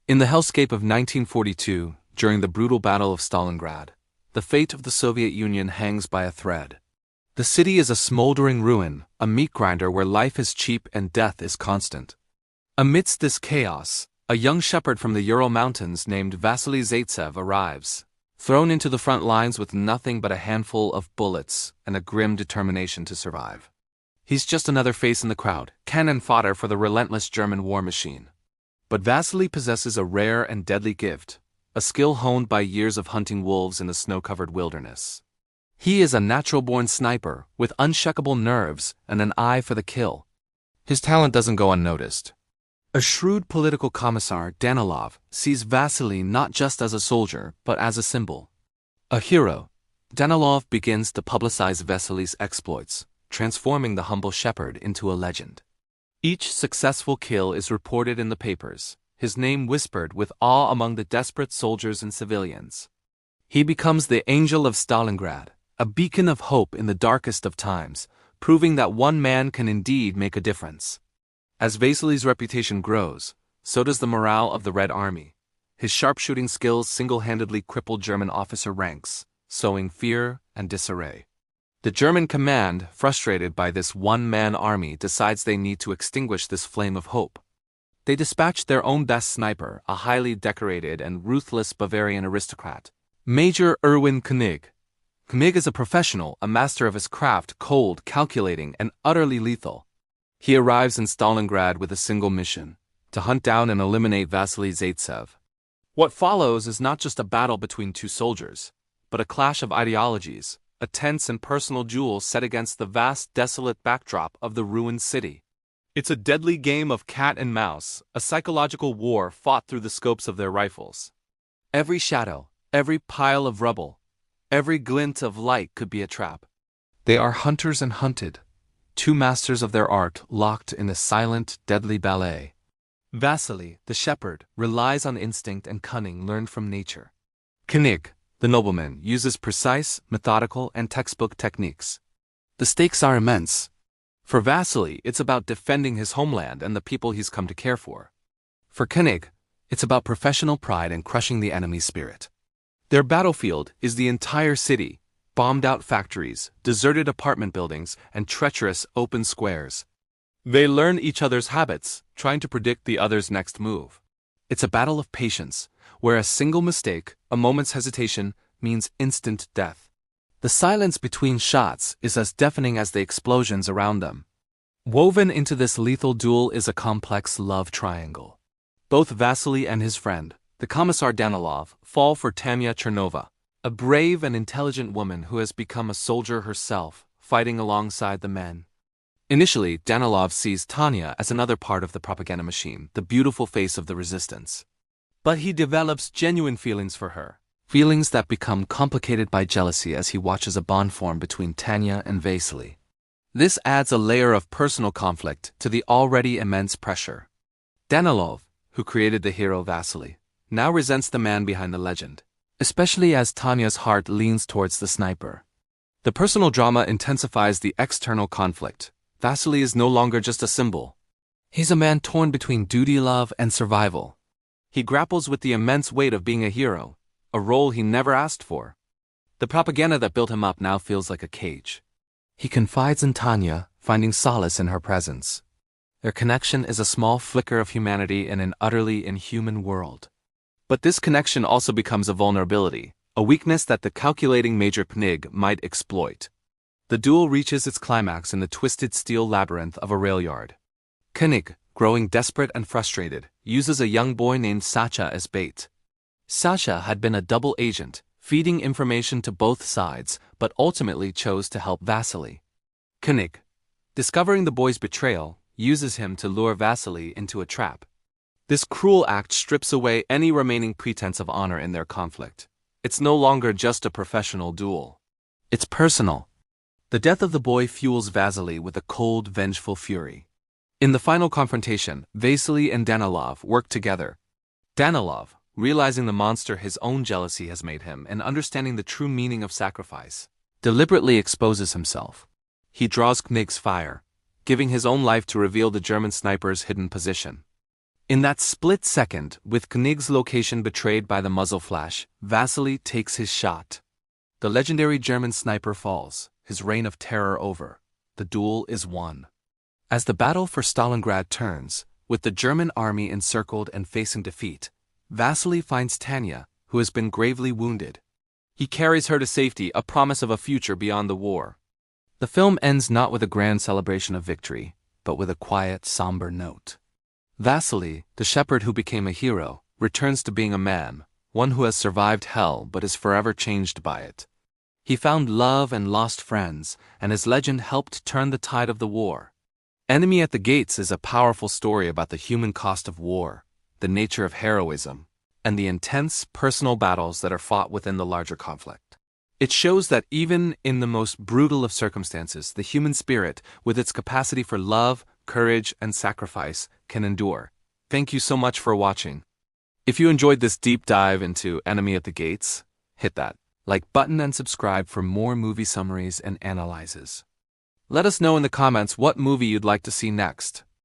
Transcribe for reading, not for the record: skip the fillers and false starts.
In the hellscape of 1942, during the brutal Battle of Stalingrad, the fate of the Soviet Union hangs by a thread. The city is a smoldering ruin, a meat grinder where life is cheap and death is constant. Amidst this chaos, a young shepherd from the Ural Mountains named Vasily Zaitsev arrives, thrown into the front lines with nothing but a handful of bullets and a grim determination to survive. He's just another face in the crowd, cannon fodder for the relentless German war machine. But Vasily possesses a rare and deadly gift, a skill honed by years of hunting wolves in the snow-covered wilderness. He is a natural-born sniper with unshakable nerves and an eye for the kill. His talent doesn't go unnoticed. A shrewd political commissar, Danilov, sees Vasily not just as a soldier, but as a symbol. A hero, Danilov begins to publicize Vasily's exploits, transforming the humble shepherd into a legend. Each successful kill is reported in the papers, his name whispered with awe among the desperate soldiers and civilians. He becomes the Angel of Stalingrad, a beacon of hope in the darkest of times, proving that one man can indeed make a difference. As Vasily's reputation grows, so does the morale of the Red Army. His sharpshooting skills single-handedly crippled German officer ranks, sowing fear and disarray. The German command, frustrated by this one-man army, decides they need to extinguish this flame of hope. They dispatch their own best sniper, a highly decorated and ruthless Bavarian aristocrat, Major Erwin König. König is a professional, a master of his craft, cold, calculating, and utterly lethal. He arrives in Stalingrad with a single mission: to hunt down and eliminate Vasily Zaitsev. What follows is not just a battle between two soldiers, but a clash of ideologies, a tense and personal duel set against the vast, desolate backdrop of the ruined city. It's a deadly game of cat and mouse, a psychological war fought through the scopes of their rifles. Every shadow, every pile of rubble, every glint of light could be a trap. They are hunters and hunted, two masters of their art locked in a silent, deadly ballet. Vasily, the shepherd, relies on instinct and cunning learned from nature. König, the nobleman, uses precise, methodical, and textbook techniques. The stakes are immense. For Vasily, it's about defending his homeland and the people he's come to care for. For König, it's about professional pride and crushing the enemy's spirit. Their battlefield is the entire city, bombed-out factories, deserted apartment buildings, and treacherous open squares. They learn each other's habits, trying to predict the other's next move. It's a battle of patience, where a single mistake, a moment's hesitation, means instant death. The silence between shots is as deafening as the explosions around them. Woven into this lethal duel is a complex love triangle. Both Vasily and his friend, the Commissar Danilov, fall for Tanya Chernova, a brave and intelligent woman who has become a soldier herself, fighting alongside the men. Initially, Danilov sees Tanya as another part of the propaganda machine, the beautiful face of the resistance. But he develops genuine feelings for her, feelings that become complicated by jealousy as he watches a bond form between Tanya and Vasily. This adds a layer of personal conflict to the already immense pressure. Danilov, who created the hero Vasily, now resents the man behind the legend, especially as Tanya's heart leans towards the sniper. The personal drama intensifies the external conflict. Vasily is no longer just a symbol. He's a man torn between duty love and survival. He grapples with the immense weight of being a hero, a role he never asked for. The propaganda that built him up now feels like a cage. He confides in Tanya, finding solace in her presence. Their connection is a small flicker of humanity in an utterly inhuman world. But this connection also becomes a vulnerability, a weakness that the calculating Major König might exploit. The duel reaches its climax in the twisted steel labyrinth of a rail yard. König, growing desperate and frustrated, uses a young boy named Sacha as bait. Sacha had been a double agent, feeding information to both sides, but ultimately chose to help Vasily. König, discovering the boy's betrayal, uses him to lure Vasily into a trap. This cruel act strips away any remaining pretense of honor in their conflict. It's no longer just a professional duel. It's personal. The death of the boy fuels Vasily with a cold, vengeful fury. In the final confrontation, Vasily and Danilov work together. Danilov, realizing the monster his own jealousy has made him and understanding the true meaning of sacrifice, deliberately exposes himself. He draws Knig's fire, giving his own life to reveal the German sniper's hidden position. In that split second, with König's location betrayed by the muzzle flash, Vasily takes his shot. The legendary German sniper falls, his reign of terror over. The duel is won. As the battle for Stalingrad turns, with the German army encircled and facing defeat, Vasily finds Tanya, who has been gravely wounded. He carries her to safety, a promise of a future beyond the war. The film ends not with a grand celebration of victory, but with a quiet, somber note. Vasily, the shepherd who became a hero, returns to being a man, one who has survived hell but is forever changed by it. He found love and lost friends, and his legend helped turn the tide of the war. Enemy at the Gates is a powerful story about the human cost of war, the nature of heroism, and the intense personal battles that are fought within the larger conflict. It shows that even in the most brutal of circumstances, the human spirit, with its capacity for love, courage, and sacrifice, can endure. Thank you so much for watching. If you enjoyed this deep dive into Enemy at the Gates, hit that like button and subscribe for more movie summaries and analyses. Let us know in the comments what movie you'd like to see next.